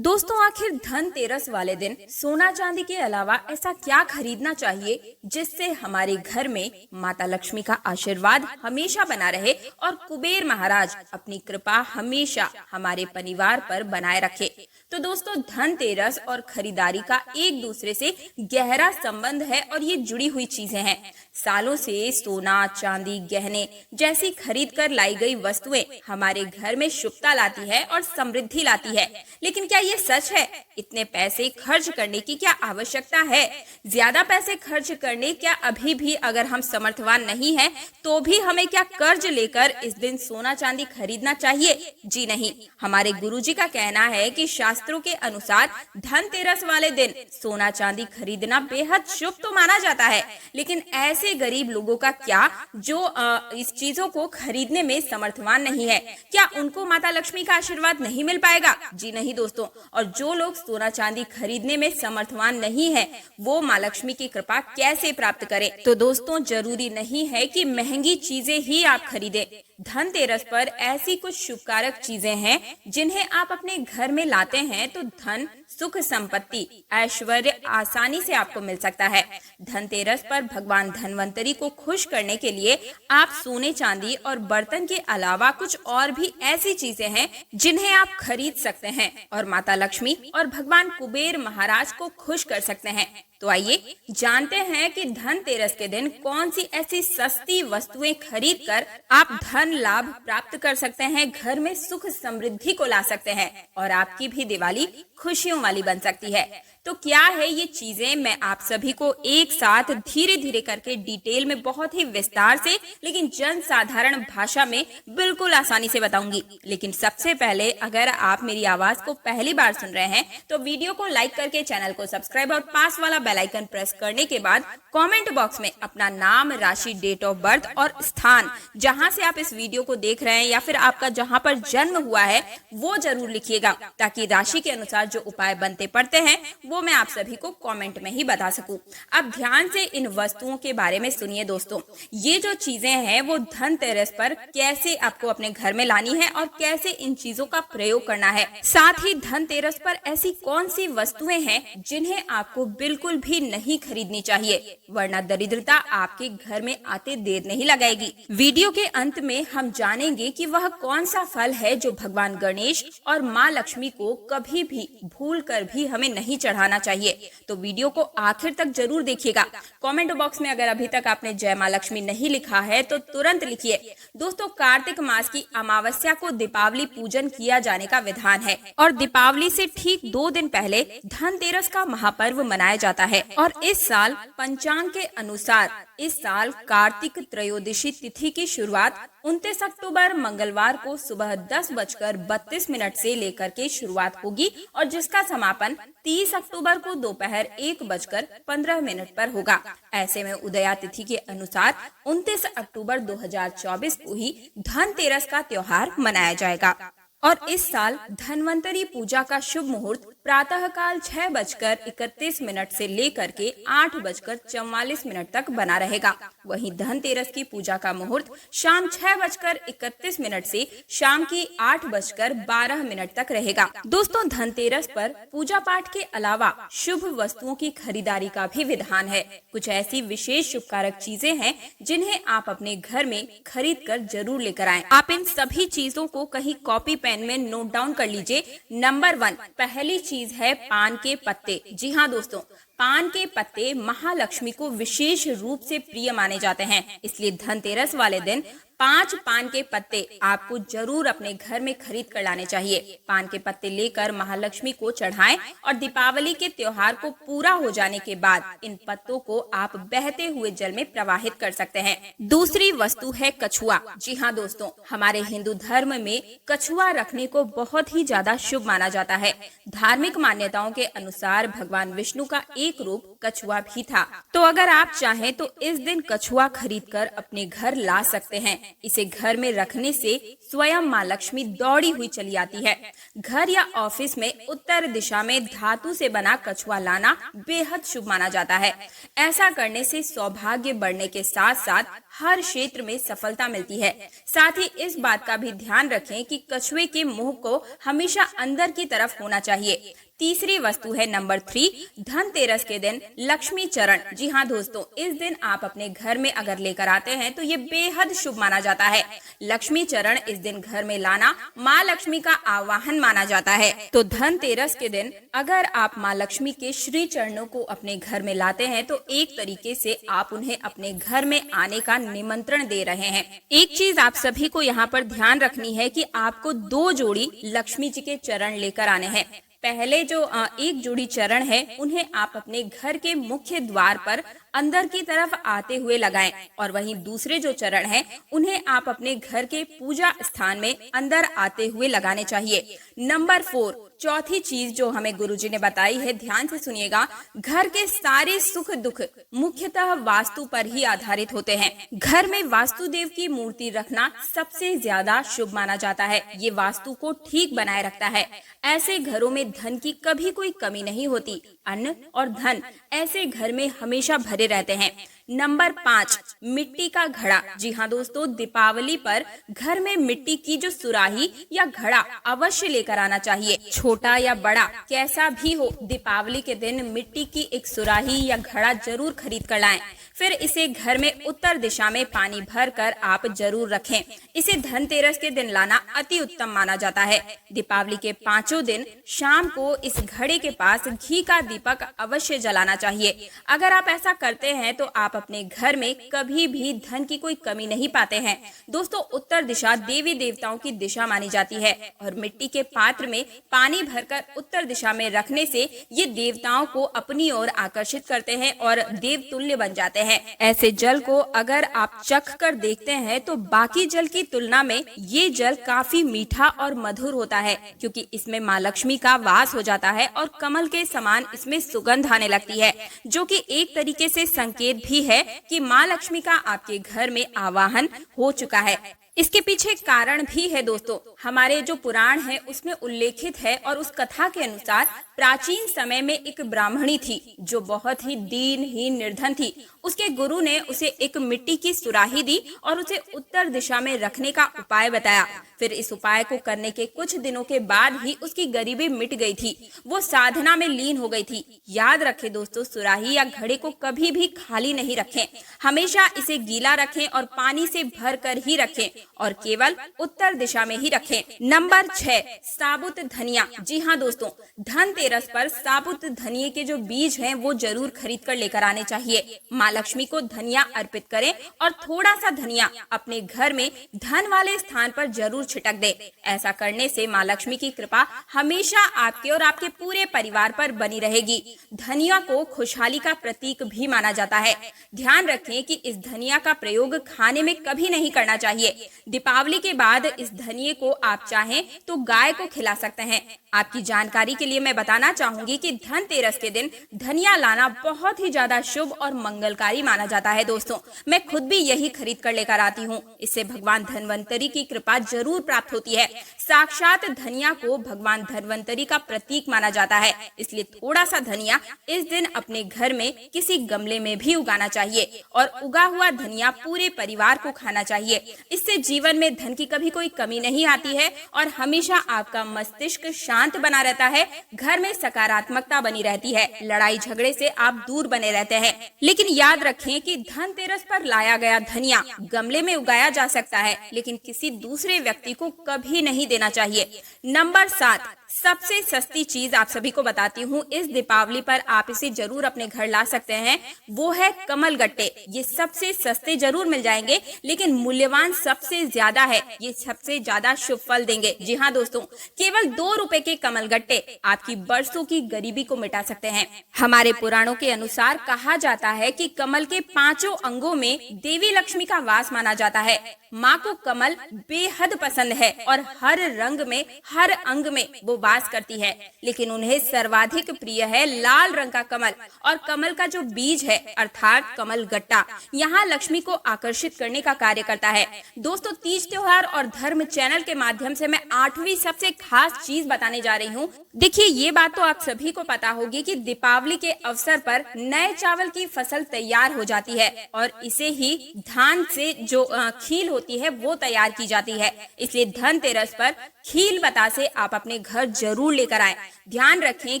दोस्तों, आखिर धनतेरस वाले दिन सोना चांदी के अलावा ऐसा क्या खरीदना चाहिए जिससे हमारे घर में माता लक्ष्मी का आशीर्वाद हमेशा बना रहे और कुबेर महाराज अपनी कृपा हमेशा हमारे परिवार पर बनाए रखे। तो दोस्तों, धनतेरस और खरीदारी का एक दूसरे से गहरा संबंध है और ये जुड़ी हुई चीजें हैं। सालों से सोना, चांदी, गहने जैसी खरीद कर लाई गई वस्तुएं हमारे घर में शुभता लाती है और समृद्धि लाती है। लेकिन क्या ये सच है? इतने पैसे खर्च करने की क्या आवश्यकता है? ज्यादा पैसे खर्च करने क्या अभी भी अगर हम समर्थवान नहीं हैं तो भी हमें क्या कर्ज लेकर इस दिन सोना चांदी खरीदना चाहिए? जी नहीं। हमारे गुरुजी का कहना है कि शास्त्रों के अनुसार धनतेरस वाले दिन सोना चांदी खरीदना बेहद शुभ तो माना जाता है। लेकिन ऐसे गरीब लोगों का क्या जो इस चीजों को खरीदने में समर्थवान नहीं है, क्या उनको माता लक्ष्मी का आशीर्वाद नहीं मिल पाएगा? जी नहीं दोस्तों। और जो लोग सोना चांदी खरीदने में समर्थवान नहीं है वो माँ लक्ष्मी की कृपा कैसे प्राप्त करें? तो दोस्तों, जरूरी नहीं है कि महंगी चीजें ही आप खरीदें। धनतेरस पर ऐसी कुछ शुभकारक चीजें हैं जिन्हें आप अपने घर में लाते हैं तो धन, सुख, संपत्ति, ऐश्वर्य आसानी से आपको मिल सकता है। धनतेरस पर भगवान धनवंतरी को खुश करने के लिए आप सोने, चांदी और बर्तन के अलावा कुछ और भी ऐसी चीजें हैं जिन्हें आप खरीद सकते हैं और माता लक्ष्मी और भगवान कुबेर महाराज को खुश कर सकते हैं। तो आइए जानते हैं कि धनतेरस के दिन कौन सी ऐसी सस्ती वस्तुएं खरीद कर आप धन लाभ प्राप्त कर सकते हैं, घर में सुख समृद्धि को ला सकते हैं और आपकी भी दिवाली खुशियों वाली बन सकती है। तो क्या है ये चीजें, मैं आप सभी को एक साथ धीरे धीरे करके डिटेल में बहुत ही विस्तार से लेकिन जन साधारण भाषा में बिल्कुल आसानी से बताऊंगी। लेकिन सबसे पहले अगर आप मेरी आवाज को पहली बार सुन रहे हैं तो वीडियो को लाइक करके चैनल को सब्सक्राइब और पास वाला बेल आइकन प्रेस करने के बाद कमेंट बॉक्स में अपना नाम, राशि, डेट ऑफ बर्थ और स्थान जहां से आप इस वीडियो को देख रहे हैं या फिर आपका जहां पर जन्म हुआ है वो जरूर लिखिएगा, ताकि राशि के अनुसार जो उपाय बनते पड़ते हैं वो मैं आप सभी को कमेंट में ही बता सकूं। अब ध्यान से इन वस्तुओं के बारे में सुनिए दोस्तों। ये जो चीजें हैं वो धनतेरस पर कैसे आपको अपने घर में लानी है और कैसे इन चीजों का प्रयोग करना है। साथ ही धनतेरस पर ऐसी कौन सी वस्तुएं हैं जिन्हें आपको बिल्कुल भी नहीं खरीदनी चाहिए, वरना दरिद्रता आपके घर में आते देर नहीं लगाएगी। वीडियो के अंत में हम जानेंगे कि वह कौन सा फल है जो भगवान गणेश और माँ लक्ष्मी को कभी भी भूल कर भी हमें नहीं चढ़ाना चाहिए। तो वीडियो को आखिर तक जरूर देखिएगा। कमेंट बॉक्स में अगर अभी तक आपने जय माँ लक्ष्मी नहीं लिखा है तो तुरंत लिखिए। दोस्तों, कार्तिक मास की अमावस्या को दीपावली पूजन किया जाने का विधान है और दीपावली से ठीक 2 दिन पहले धनतेरस का महापर्व मनाया जाता है। और इस साल पंचांग के अनुसार इस साल कार्तिक त्रयोदशी तिथि की शुरुआत 29 अक्टूबर मंगलवार को सुबह 10:32 से लेकर के शुरुआत होगी और जिसका समापन 30 अक्टूबर को दोपहर 1:15 पर होगा। ऐसे में उदया तिथि के अनुसार 29 अक्टूबर 2024 को ही धनतेरस का त्योहार मनाया जाएगा। और इस साल धनवंतरी पूजा का शुभ मुहूर्त प्रातः काल 6:31 से लेकर के 8:44 तक बना रहेगा। वहीं धनतेरस की पूजा का मुहूर्त शाम 6:31 से शाम की 8:12 तक रहेगा। दोस्तों, धनतेरस पर पूजा पाठ के अलावा शुभ वस्तुओं की खरीदारी का भी विधान है। कुछ ऐसी विशेष शुभकारक चीजें हैं जिन्हें आप अपने घर में खरीद कर जरूर लेकर आएं। आप इन सभी चीजों को कहीं कॉपी पेन में नोट डाउन कर लीजिए। नंबर 1, पहली चीज है पान के पत्ते। जी हाँ दोस्तों, पान के पत्ते महालक्ष्मी को विशेष रूप से प्रिय माने जाते हैं, इसलिए धनतेरस वाले दिन 5 पान के पत्ते आपको जरूर अपने घर में खरीद कर लाने चाहिए। पान के पत्ते लेकर महालक्ष्मी को चढ़ाएं और दीपावली के त्योहार को पूरा हो जाने के बाद इन पत्तों को आप बहते हुए जल में प्रवाहित कर सकते हैं। दूसरी वस्तु है कछुआ। जी हाँ दोस्तों, हमारे हिंदू धर्म में कछुआ रखने को बहुत ही ज्यादा शुभ माना जाता है। धार्मिक मान्यताओं के अनुसार भगवान विष्णु का एक रूप कछुआ भी था। तो अगर आप चाहें तो इस दिन कछुआ खरीद कर अपने घर ला सकते हैं। इसे घर में रखने से स्वयं माँ लक्ष्मी दौड़ी हुई चली आती है। घर या ऑफिस में उत्तर दिशा में धातु से बना कछुआ लाना बेहद शुभ माना जाता है। ऐसा करने से सौभाग्य बढ़ने के साथ साथ हर क्षेत्र में सफलता मिलती है। साथ ही इस बात का भी ध्यान रखें कि कछुए के मुंह को हमेशा अंदर की तरफ होना चाहिए। तीसरी वस्तु है नंबर 3, धनतेरस के दिन लक्ष्मी चरण। जी हाँ दोस्तों, इस दिन आप अपने घर में अगर लेकर आते हैं तो ये बेहद शुभ माना जाता है। लक्ष्मी चरण इस दिन घर में लाना माँ लक्ष्मी का आवाहन माना जाता है। तो धनतेरस के दिन अगर आप माँ लक्ष्मी के श्री चरणों को अपने घर में लाते हैं तो एक तरीके से आप उन्हें अपने घर में आने का निमंत्रण दे रहे हैं। एक चीज आप सभी को यहाँ पर ध्यान रखनी है कि आपको 2 जोड़ी लक्ष्मी जी के चरण लेकर आने हैं। पहले जो एक जोड़ी चरण है उन्हें आप अपने घर के मुख्य द्वार पर अंदर की तरफ आते हुए लगाएं और वहीं दूसरे जो चरण हैं उन्हें आप अपने घर के पूजा स्थान में अंदर आते हुए लगाने चाहिए। नंबर 4, चौथी चीज जो हमें गुरुजी ने बताई है, ध्यान से सुनिएगा। घर के सारे सुख दुख मुख्यतः वास्तु पर ही आधारित होते हैं। घर में वास्तुदेव की मूर्ति रखना सबसे ज्यादा शुभ माना जाता है। ये वास्तु को ठीक बनाए रखता है। ऐसे घरों में धन की कभी कोई कमी नहीं होती। अन्न और धन ऐसे घर में हमेशा भरे रहते हैं। नंबर 5, मिट्टी का घड़ा। जी हाँ दोस्तों, दीपावली पर घर में मिट्टी की जो सुराही या घड़ा अवश्य लेकर आना चाहिए। छोटा या बड़ा कैसा भी हो, दीपावली के दिन मिट्टी की एक सुराही या घड़ा जरूर खरीद कर लाएं। फिर इसे घर में उत्तर दिशा में पानी भर कर आप जरूर रखें। इसे धनतेरस के दिन लाना अति उत्तम माना जाता है। दीपावली के 5 दिन शाम को इस घड़े के पास घी का दीपक अवश्य जलाना चाहिए। अगर आप ऐसा करते हैं तो आप अपने घर में कभी भी धन की कोई कमी नहीं पाते हैं। दोस्तों, उत्तर दिशा देवी देवताओं की दिशा मानी जाती है और मिट्टी के पात्र में पानी भरकर उत्तर दिशा में रखने से ये देवताओं को अपनी ओर आकर्षित करते हैं और देव तुल्य बन जाते हैं। ऐसे जल को अगर आप चख कर देखते हैं तो बाकी जल की तुलना में ये जल काफी मीठा और मधुर होता है, क्योंकि इसमें माँ लक्ष्मी का वास हो जाता है और कमल के समान इसमें सुगंध आने लगती है, जो कि एक तरीके से संकेत भी है कि माँ लक्ष्मी का आपके घर में आवाहन हो चुका है। इसके पीछे कारण भी है दोस्तों। हमारे जो पुराण है उसमें उल्लेखित है और उस कथा के अनुसार प्राचीन समय में एक ब्राह्मणी थी जो बहुत ही दीनहीन निर्धन थी। उसके गुरु ने उसे एक मिट्टी की सुराही दी और उसे उत्तर दिशा में रखने का उपाय बताया। फिर इस उपाय को करने के कुछ दिनों के बाद ही उसकी गरीबी मिट गई थी। वो साधना में लीन हो गई थी। याद रखें दोस्तों, सुराही या घड़े को कभी भी खाली नहीं रखें। हमेशा इसे गीला रखें और पानी से भर कर ही रखें और केवल उत्तर दिशा में ही रखें। नंबर 6, साबुत धनिया। जी हाँ दोस्तों, धनतेरस पर साबुत धनिये के जो बीज हैं वो जरूर खरीद कर लेकर आने चाहिए। माँ लक्ष्मी को धनिया अर्पित करें और थोड़ा सा धनिया अपने घर में धन वाले स्थान पर जरूर छिटक दे। ऐसा करने से माँ लक्ष्मी की कृपा हमेशा आपके और आपके पूरे परिवार पर बनी रहेगी। धनिया को खुशहाली का प्रतीक भी माना जाता है। ध्यान रखें कि इस धनिया का प्रयोग खाने में कभी नहीं करना चाहिए। दीपावली के बाद इस धनिये को आप चाहें तो गाय को खिला सकते हैं। आपकी जानकारी के लिए मैं बताना चाहूंगी कि धनतेरस के दिन धनिया लाना बहुत ही ज्यादा शुभ और मंगलकारी माना जाता है। दोस्तों, मैं खुद भी यही खरीद कर लेकर आती हूँ। इससे भगवान धन्वंतरी की कृपा जरूर प्राप्त होती है। साक्षात धनिया को भगवान धन्वंतरी का प्रतीक माना जाता है, इसलिए थोड़ा सा धनिया इस दिन अपने घर में किसी गमले में भी उगाना चाहिए और उगा हुआ धनिया पूरे परिवार को खाना चाहिए। इससे जीवन में धन की कभी कोई कमी नहीं आती है और हमेशा आपका मस्तिष्क शांत बना रहता है। घर में सकारात्मकता बनी रहती है। लड़ाई झगड़े से आप दूर बने रहते हैं। लेकिन याद रखें कि धनतेरस पर लाया गया धनिया गमले में उगाया जा सकता है, लेकिन किसी दूसरे व्यक्ति को कभी नहीं देना चाहिए। नंबर 7, सबसे सस्ती चीज आप सभी को बताती हूँ। इस दीपावली पर आप इसे जरूर अपने घर ला सकते हैं, वो है कमल गट्टे। ये सबसे सस्ते जरूर मिल जाएंगे, लेकिन मूल्यवान सबसे ज्यादा है। ये सबसे ज्यादा शुभ फल देंगे। जी हाँ दोस्तों, केवल 2 रुपए के कमल गट्टे आपकी बरसों की गरीबी को मिटा सकते हैं। हमारे पुराणों के अनुसार कहा जाता है कि कमल के 5 अंगों में देवी लक्ष्मी का वास माना जाता है। माँ को कमल बेहद पसंद है और हर रंग में, हर अंग में वो वास करती है, लेकिन उन्हें सर्वाधिक प्रिय है लाल रंग का कमल और कमल का जो बीज है अर्थात कमल गट्टा यहाँ लक्ष्मी को आकर्षित करने का कार्य करता है। दोस्तों, तीज त्योहार और धर्म चैनल के माध्यम से मैं 8वीं सबसे खास चीज बताने जा रही हूँ। देखिए, ये बात तो आप सभी को पता होगी कि दीपावली के अवसर पर नए चावल की फसल तैयार हो जाती है और इसे ही धान से जो खील होती है वो तैयार की जाती है। इसलिए धनतेरस पर खील बतासे आप अपने घर जरूर लेकर आएं। ध्यान रखें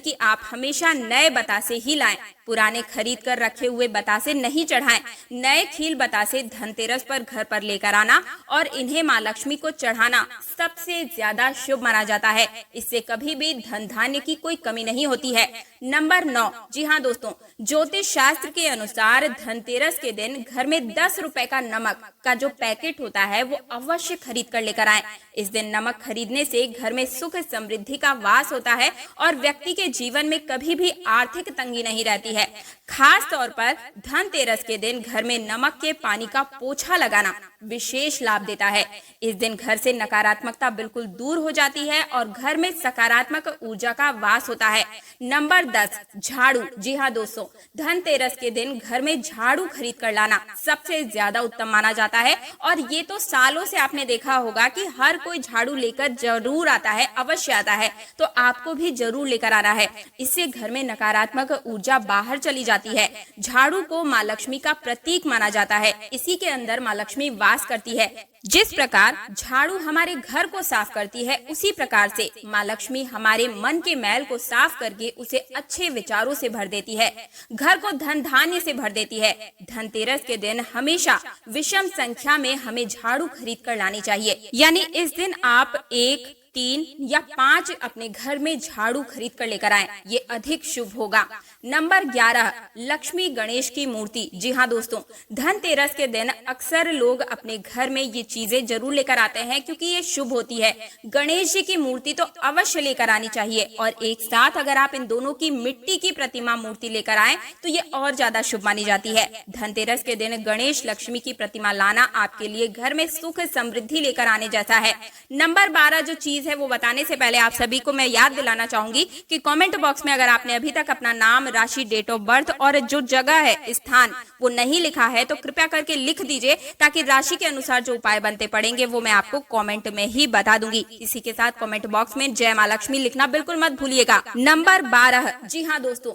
कि आप हमेशा नए बतासे ही लाएं, पुराने खरीद कर रखे हुए बतासे नहीं चढ़ाएं। नए खील बतासे धनतेरस पर घर पर लेकर आना और इन्हें माँ लक्ष्मी को चढ़ाना सबसे ज्यादा शुभ माना जाता है। इससे कभी भी धन धान्य की कोई कमी नहीं होती है। नंबर 9, जी हाँ दोस्तों, ज्योतिष शास्त्र के अनुसार धनतेरस के दिन घर में 10 रुपए का नमक का जो पैकेट होता है वो अवश्य खरीद कर लेकर आएं। इस दिन नमक खरीदने से घर में सुख समृद्धि का वास होता है और व्यक्ति के जीवन में कभी भी आर्थिक तंगी नहीं रहती है। खास तौर पर धनतेरस के दिन घर में नमक के पानी का पोछा लगाना विशेष लाभ देता है। इस दिन घर से नकारात्मकता बिल्कुल दूर हो जाती है और घर में सकारात्मक ऊर्जा का वास होता है। नंबर 10, झाड़ू। जी हाँ दोस्तों, धनतेरस के दिन घर में झाड़ू खरीद कर लाना सबसे ज्यादा उत्तम माना जाता है और ये तो सालों से आपने देखा होगा कि हर कोई झाड़ू लेकर जरूर आता है, अवश्य आता है, तो आपको भी जरूर लेकर आना है। इससे घर में नकारात्मक ऊर्जा बाहर चली जाती है। झाड़ू को माँ लक्ष्मी का प्रतीक माना जाता है, इसी के अंदर माँ लक्ष्मी वास करती है। जिस प्रकार झाड़ू हमारे घर को साफ करती है, उसी प्रकार से माँ लक्ष्मी हमारे मन के मैल को साफ करके उसे अच्छे विचारों से भर देती है, घर को धन धान्य से भर देती है। धनतेरस के दिन हमेशा विषम संख्या में हमें झाड़ू खरीद कर लानी चाहिए, यानी इस दिन आप 1, 3 या 5 अपने घर में झाड़ू खरीद कर लेकर आएं, ये अधिक शुभ होगा। नंबर 11, लक्ष्मी गणेश की मूर्ति। जी हाँ दोस्तों, धनतेरस के दिन अक्सर लोग अपने घर में ये चीजें जरूर लेकर आते हैं क्योंकि ये शुभ होती है। गणेश जी की मूर्ति तो अवश्य लेकर आनी चाहिए और एक साथ अगर आप इन दोनों की मिट्टी की प्रतिमा मूर्ति लेकर आए तो ये और ज्यादा शुभ मानी जाती है। धनतेरस के दिन गणेश लक्ष्मी की प्रतिमा लाना आपके लिए घर में सुख समृद्धि लेकर आने जैसा है। नंबर 12 जो चीज है वो बताने से पहले आप सभी को मैं याद दिलाना चाहूंगी कि कमेंट बॉक्स में अगर आपने अभी तक अपना नाम, राशि, डेट ऑफ बर्थ और जो जगह है, स्थान वो नहीं लिखा है तो कृपया करके लिख दीजिए ताकि राशि के अनुसार जो उपाय बनते पड़ेंगे वो मैं आपको कमेंट में ही बता दूंगी। इसी के साथ कमेंट बॉक्स में जय माँ लक्ष्मी लिखना बिल्कुल मत भूलिएगा। नंबर 12, जी हाँ दोस्तों,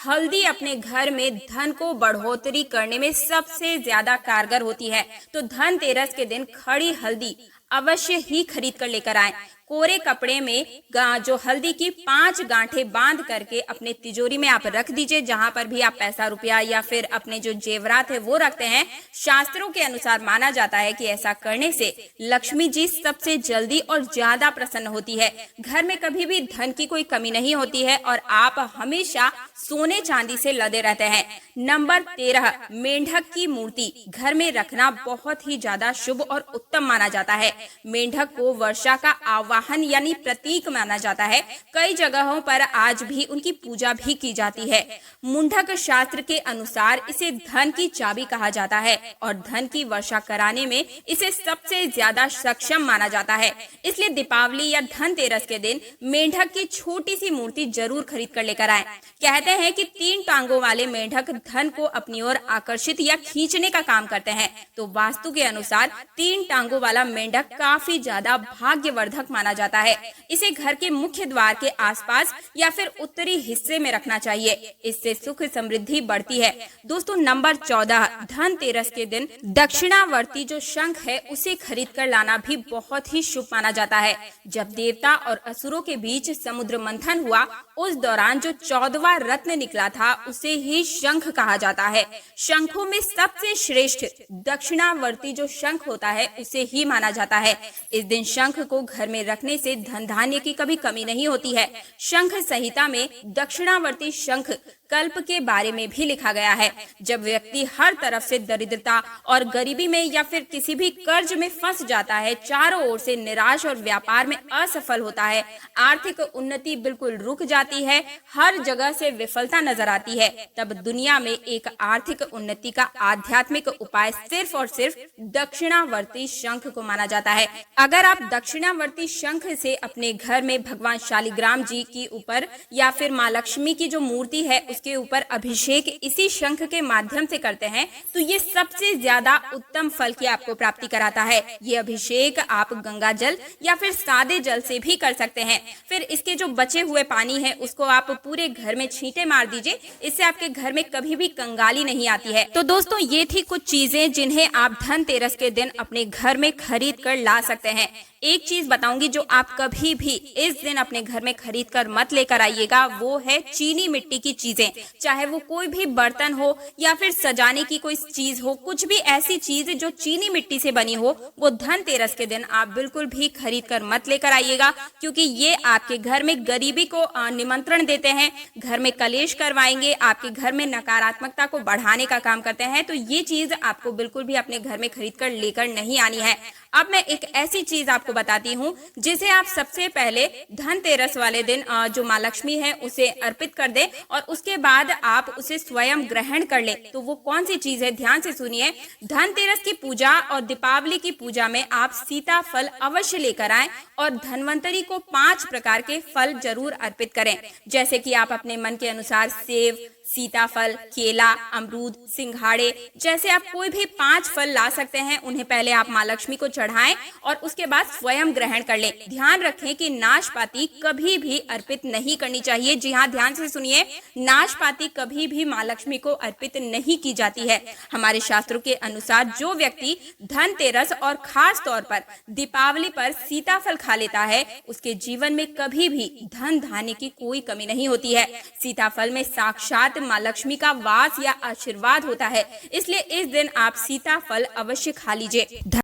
हल्दी अपने घर में धन को बढ़ोतरी करने में सबसे ज्यादा कारगर होती है, तो धनतेरस के दिन खड़ी हल्दी अवश्य ही खरीद कर लेकर आएं। कोरे कपड़े में जो हल्दी की 5 गांठें बांध करके अपने तिजोरी में आप रख दीजिए, जहां पर भी आप पैसा, रुपया या फिर अपने जो जेवरात है वो रखते हैं। शास्त्रों के अनुसार माना जाता है कि ऐसा करने से लक्ष्मी जी सबसे जल्दी और ज्यादा प्रसन्न होती है, घर में कभी भी धन की कोई कमी नहीं होती है और आप हमेशा सोने चांदी से लदे रहते हैं। नंबर 13, मेंढक की मूर्ति घर में रखना बहुत ही ज्यादा शुभ और उत्तम माना जाता है। मेंढक को वर्षा का आवाहन यानी प्रतीक माना जाता है। कई जगहों पर आज भी उनकी पूजा भी की जाती है। मुंडक शास्त्र के अनुसार इसे धन की चाबी कहा जाता है और धन की वर्षा कराने में इसे सबसे ज्यादा सक्षम माना जाता है। इसलिए दीपावली या धनतेरस के दिन मेंढक की छोटी सी मूर्ति जरूर खरीद कर लेकर आएं। कहते हैं कि 3 टांगों वाले मेंढक धन को अपनी ओर आकर्षित या खींचने का काम करते हैं, तो वास्तु के अनुसार 3 टांगों वाला मेंढक काफी ज्यादा भाग्यवर्धक माना जाता है। इसे घर के मुख्य द्वार के आसपास या फिर उत्तरी हिस्से में रखना चाहिए, इससे सुख समृद्धि बढ़ती है। दोस्तों नंबर 14, धनतेरस के दिन दक्षिणावर्ती जो शंख है उसे खरीद कर लाना भी बहुत ही शुभ माना जाता है। जब देवता और असुरों के बीच समुद्र मंथन हुआ उस दौरान जो 14वां रत्न निकला था उसे ही शंख कहा जाता है। शंखों में सबसे श्रेष्ठ दक्षिणावर्ती जो शंख होता है उसे ही माना जाता है। इस दिन शंख को घर में रखने से धन धान्य की कभी कमी नहीं होती है। शंख संहिता में दक्षिणावर्ती शंख कल्प के बारे में भी लिखा गया है। जब व्यक्ति हर तरफ से दरिद्रता और गरीबी में या फिर किसी भी कर्ज में फंस जाता है, चारों ओर से निराश और व्यापार में असफल होता है, आर्थिक उन्नति बिल्कुल रुक जाती आती है, हर जगह से विफलता नजर आती है, तब दुनिया में एक आर्थिक उन्नति का आध्यात्मिक उपाय सिर्फ और सिर्फ दक्षिणावर्ती शंख को माना जाता है। अगर आप दक्षिणावर्ती शंख से अपने घर में भगवान शालिग्राम जी की ऊपर या फिर माँ लक्ष्मी की जो मूर्ति है उसके ऊपर अभिषेक इसी शंख के माध्यम से करते हैं तो ये सबसे ज्यादा उत्तम फल की आपको प्राप्ति कराता है। ये अभिषेक आप गंगा जल या फिर सादे जल से भी कर सकते हैं। फिर इसके जो बचे हुए पानी है उसको आप पूरे घर में छींटे मार दीजिए, इससे आपके घर में कभी भी कंगाली नहीं आती है। तो दोस्तों ये थी कुछ चीजें जिन्हें आप धनतेरस के दिन अपने घर में खरीद कर ला सकते हैं। एक चीज बताऊंगी जो आप कभी भी इस दिन अपने घर में खरीद कर मत लेकर आइएगा, वो है चीनी मिट्टी की चीजें। चाहे वो कोई भी बर्तन हो या फिर सजाने की कोई चीज हो, कुछ भी ऐसी चीज जो चीनी मिट्टी से बनी हो वो धनतेरस के दिन आप बिल्कुल भी खरीद कर मत लेकर आइएगा, क्योंकि ये आपके घर में गरीबी को निमंत्रण देते हैं, घर में कलेश करवाएंगे, आपके घर में नकारात्मकता को बढ़ाने का काम करते हैं। तो ये चीज आपको बिल्कुल भी अपने घर में खरीद कर लेकर नहीं आनी है। अब मैं एक ऐसी चीज आपको बताती हूँ जिसे आप सबसे पहले धनतेरस वाले दिन जो माँ लक्ष्मी है उसे अर्पित कर दें और उसके बाद आप उसे स्वयं ग्रहण कर ले। तो वो कौन सी चीज है, ध्यान से सुनिए। धनतेरस की पूजा और दीपावली की पूजा में आप सीताफल अवश्य लेकर आएं और धन्वंतरी को 5 प्रकार के फल जरूर अर्पित करें, जैसे कि आप अपने मन के अनुसार सेब, सीताफल, केला, अमरूद, सिंघाड़े जैसे आप कोई भी 5 फल ला सकते हैं। उन्हें पहले आप माँ लक्ष्मी को चढ़ाएं और उसके बाद स्वयं ग्रहण कर लें। ध्यान रखें कि नाशपाती कभी भी अर्पित नहीं करनी चाहिए। जी हाँ, ध्यान से सुनिए, नाशपाती कभी भी माँ लक्ष्मी को अर्पित नहीं की जाती है। हमारे शास्त्रों के अनुसार जो व्यक्ति धनतेरस और खास तौर पर दीपावली पर सीताफल खा लेता है उसके जीवन में कभी भी धन धान्य की कोई कमी नहीं होती है। सीताफल में साक्षात माँ लक्ष्मी का वास या आशीर्वाद होता है, इसलिए इस दिन आप सीताफल अवश्य खा लीजिए।